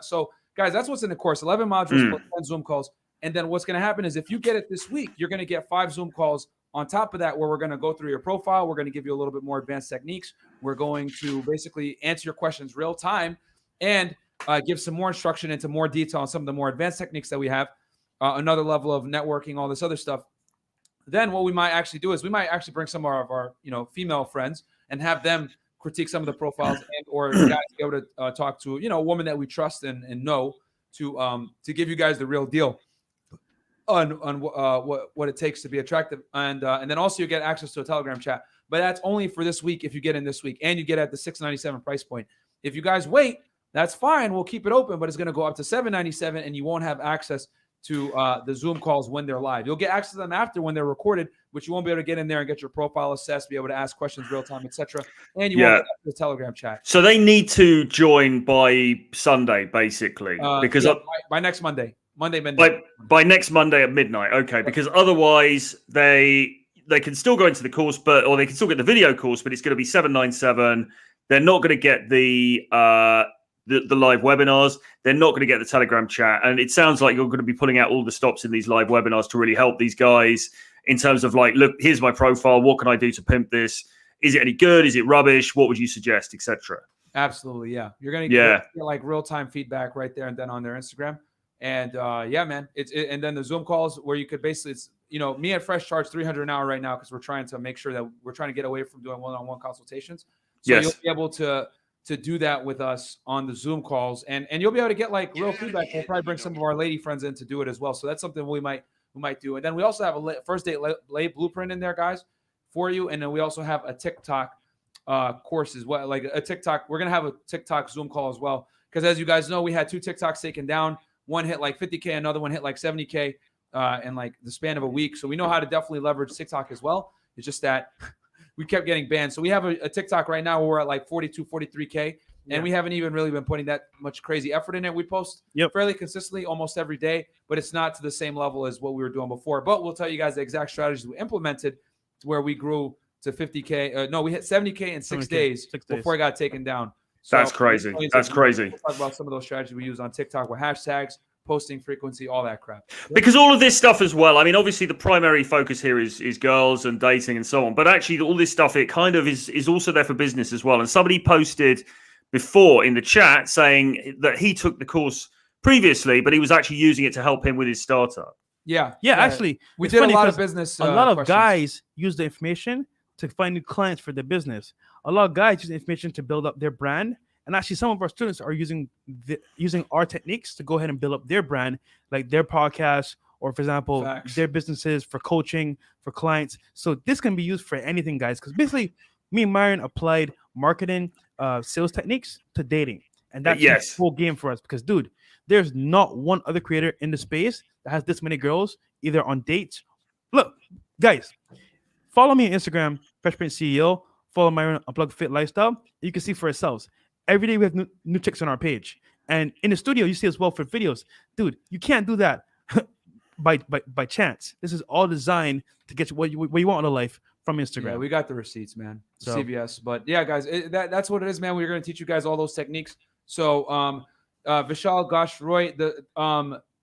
so guys, that's what's in the course: 11 modules, 10 Zoom calls. And then what's going to happen is if you get it this week, you're going to get 5 Zoom calls on top of that, where we're going to go through your profile. We're going to give you a little bit more advanced techniques. We're going to basically answer your questions real time and give some more instruction into more detail on some of the more advanced techniques that we have, another level of networking, all this other stuff. Then what we might actually do is we might actually bring some of our female friends and have them critique some of the profiles and or guys be able to talk to, a woman that we trust and know to give you guys the real deal on what it takes to be attractive, and then also you get access to a Telegram chat, but that's only for this week if you get in this week, and you get at the $697 price point. If you guys wait, that's fine. We'll keep it open, but it's going to go up to $797, and you won't have access to the Zoom calls when they're live. You'll get access to them after when they're recorded, but you won't be able to get in there and get your profile assessed, be able to ask questions real time, etc. And you won't get the Telegram chat. So they need to join by Sunday, basically, because by next Monday. Monday midnight. By next Monday at midnight, okay. Because otherwise, they can still go into the course, or they can still get the video course, but it's going to be $797. They're not going to get the live webinars. They're not going to get the Telegram chat, and it sounds like you're going to be pulling out all the stops in these live webinars to really help these guys in terms of like, look, here's my profile. What can I do to pimp this? Is it any good? Is it rubbish? What would you suggest, etc. Absolutely, yeah. You're going to get like real time feedback right there and then on their Instagram. And man, and then the Zoom calls where you could basically, me and Fresh charge $300 an hour right now because we're trying to make sure that we're trying to get away from doing one-on-one consultations. So you'll be able to to do that with us on the Zoom calls, and you'll be able to get like real feedback. We'll probably bring some of our lady friends in to do it as well. So that's something we might do. And then we also have a first date lay blueprint in there, guys, for you. And then we also have a TikTok course as well, like a TikTok. We're gonna have a TikTok Zoom call as well, because as you guys know, we had 2 TikToks taken down. One hit like 50K, another one hit like 70K in like the span of a week. So we know how to definitely leverage TikTok as well. It's just that we kept getting banned. So we have a TikTok right now where we're at like 42, 43K. And we haven't even really been putting that much crazy effort in it. We post fairly consistently almost every day, but it's not to the same level as what we were doing before. But we'll tell you guys the exact strategies we implemented to where we grew to 50K. No, we hit 70K in 6 days before it got taken down. So that's crazy. That's crazy. We'll talk about some of those strategies we use on TikTok with hashtags, posting frequency, all that crap. Because all of this stuff as well, I mean, obviously the primary focus here is girls and dating and so on. But actually all this stuff, it kind of is also there for business as well. And somebody posted before in the chat saying that he took the course previously, but he was actually using it to help him with his startup. Yeah. Actually, we did a lot of business. A lot of guys use the information to find new clients for their business. A lot of guys use the information to build up their brand. And actually, some of our students are using our techniques to go ahead and build up their brand, like their podcast, or for example, their businesses for coaching, for clients. So this can be used for anything, guys. Because basically, me and Myron applied marketing, sales techniques to dating. And that's the whole game for us. Because, dude, there's not one other creator in the space that has this many girls, either on dates. Look, guys, follow me on Instagram, Fresh Prince CEO. Follow Myron Unplugged Fit Lifestyle. You can see for yourselves. Every day we have new chicks on our page. And in the studio, you see as well for videos. Dude, you can't do that by chance. This is all designed to get you what you want in life from Instagram. Yeah, we got the receipts, man. So. CVS. But yeah, guys, that's what it is, man. We're going to teach you guys all those techniques. So Vishal, Gosh, Roy,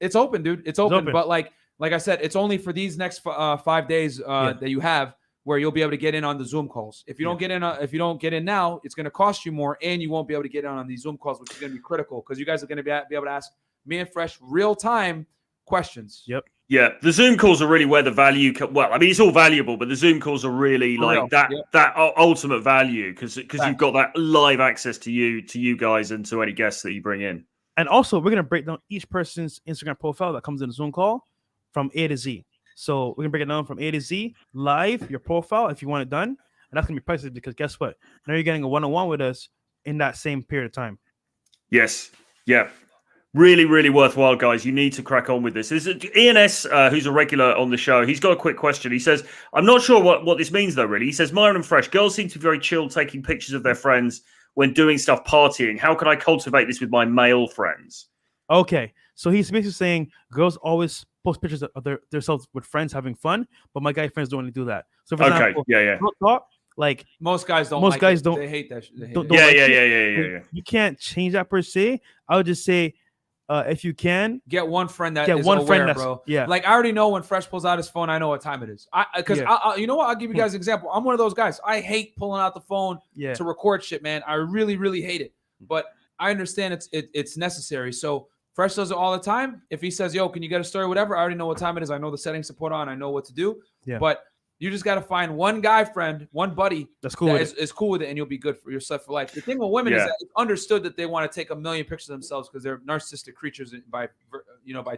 it's open, dude. It's open. But like I said, it's only for these next 5 days that you have, where you'll be able to get in on the Zoom calls. If you don't get in, if you don't get in now, it's going to cost you more, and you won't be able to get in on these Zoom calls, which is going to be critical because you guys are going to be able to ask me and Fresh real time questions. Yep. Yeah, the Zoom calls are really where the value. Well, I mean, it's all valuable, but the Zoom calls are really like that ultimate value because you've got that live access to you guys and to any guests that you bring in. And also, we're going to break down each person's Instagram profile that comes in the Zoom call from A to Z. So we're gonna break it down from A to Z, live, your profile if you want it done, and that's gonna be priceless because guess what? Now you're getting a one-on-one with us in that same period of time. Yes, yeah, really, really worthwhile, guys. You need to crack on with this. There's ENS, who's a regular on the show. He's got a quick question. He says, "I'm not sure what this means though. Really," he says, "Myron and Fresh, girls seem to be very chill, taking pictures of their friends when doing stuff, partying. How can I cultivate this with my male friends?" Okay, so he's basically saying girls always post pictures of themselves with friends having fun, but my guy friends don't really do that. So for example, like most guys don't. They hate that. Yeah. You can't change that per se. I would just say, if you can get one friend that is aware, bro. Yeah, like I already know when Fresh pulls out his phone, I know what time it is. Because you know what? I'll give you guys an example. I'm one of those guys. I hate pulling out the phone to record shit, man. I really, really hate it. But I understand it's necessary. So Fresh does it all the time. If he says, "Yo, can you get a story?" Whatever, I already know what time it is. I know the settings to put on. I know what to do. Yeah. But you just got to find one guy friend, one buddy that's cool. Is cool with it, and you'll be good for yourself for life. The thing with women is that it's understood that they want to take a million pictures of themselves because they're narcissistic creatures by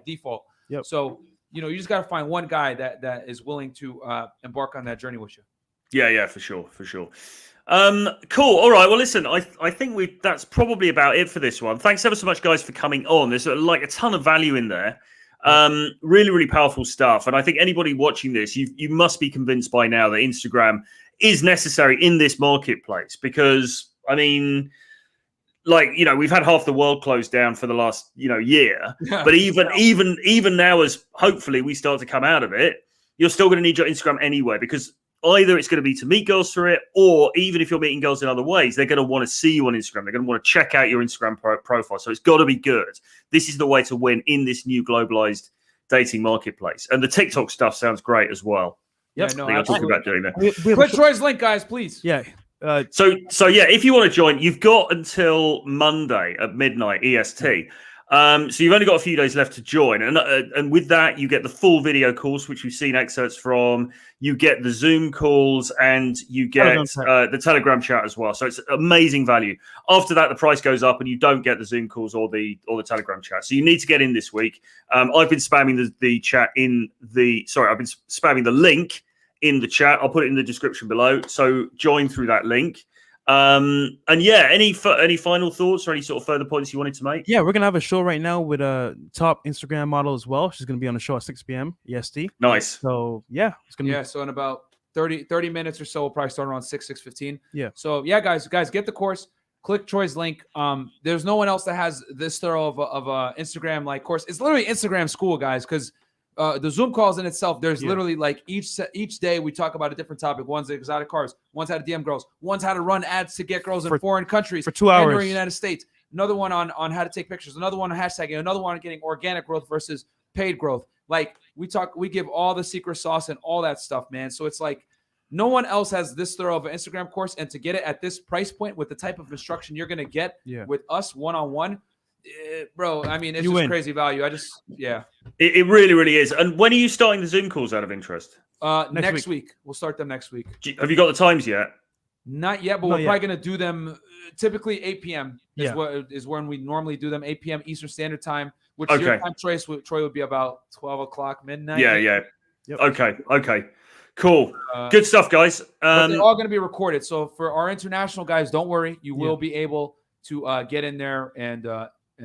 default. Yep. So you just got to find one guy that is willing to embark on that journey with you. Yeah, for sure. Cool. All right. Well, listen, I think that's probably about it for this one. Thanks ever so much, guys, for coming on. There's like a ton of value in there. Really, really powerful stuff. And I think anybody watching this, you must be convinced by now that Instagram is necessary in this marketplace because, I mean, like, we've had half the world closed down for the last, year. But even now, as hopefully we start to come out of it, you're still going to need your Instagram anyway because either it's going to be to meet girls through it, or even if you're meeting girls in other ways, they're going to want to see you on Instagram. They're going to want to check out your Instagram profile. So it's got to be good. This is the way to win in this new globalized dating marketplace. And the TikTok stuff sounds great as well. Yeah, no, I'll talk about doing that. Click Troy's link, guys, please. Yeah. So yeah, if you want to join, you've got until Monday at midnight EST. So you've only got a few days left to join, and with that, you get the full video course, which we've seen excerpts from. You get the Zoom calls, and you get the Telegram chat as well. So it's amazing value. After that, the price goes up, and you don't get the Zoom calls or the Telegram chat. So you need to get in this week. I've been spamming the chat in the. Sorry, I've been spamming the link in the chat. I'll put it in the description below. So join through that link. And yeah, any final thoughts or any sort of further points you wanted to make? Yeah, we're gonna have a show right now with a top Instagram model as well. She's gonna be on the show at 6 p.m. EST. Nice. So yeah, it's gonna so in about 30 minutes or so, we'll probably start around 6:15. Yeah. So yeah, guys, get the course. Click Troy's link. There's no one else that has this thorough of a Instagram like course. It's literally Instagram school, guys, because the Zoom calls in itself, there's literally like each day we talk about a different topic. One's exotic cars, one's how to DM girls, one's how to run ads to get girls in foreign countries for 2 hours in the United States. Another one on how to take pictures. Another one on hashtagging. Another one on getting organic growth versus paid growth. Like we give all the secret sauce and all that stuff, man. So it's like no one else has this thorough of an Instagram course, and to get it at this price point with the type of instruction you're gonna get with us one-on-one. Bro, I mean, it's just crazy value. It really, really is. And when are you starting the Zoom calls out of interest? Next week. We'll start them next week. Have you got the times yet? Not yet, but we're probably going to do them typically 8 p.m. is when we normally do them, 8 p.m. Eastern Standard Time, which your time choice, Troy, would be about 12 o'clock midnight. Yeah. Yep. Okay. Cool. Good stuff, guys. But they're all going to be recorded. So for our international guys, don't worry. You will be able to get in there and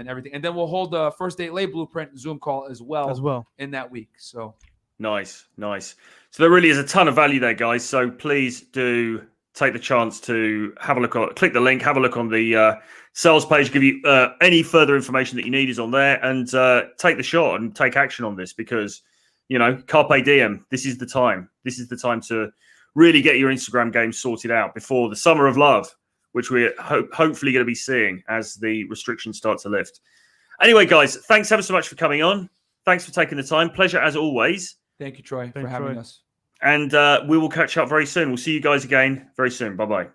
everything. And then we'll hold the First Date Late Blueprint Zoom call as well in that week. So nice. So there really is a ton of value there, guys. So please do take the chance to have a look on, click the link, have a look on the sales page, give you any further information that you need is on there, and take the shot and take action on this because, carpe diem. This is the time. This is the time to really get your Instagram game sorted out before the summer of love, which we're hopefully going to be seeing as the restrictions start to lift. Anyway, guys, thanks ever so much for coming on. Thanks for taking the time. Pleasure as always. Thank you, Troy, for having us. And we will catch up very soon. We'll see you guys again very soon. Bye-bye.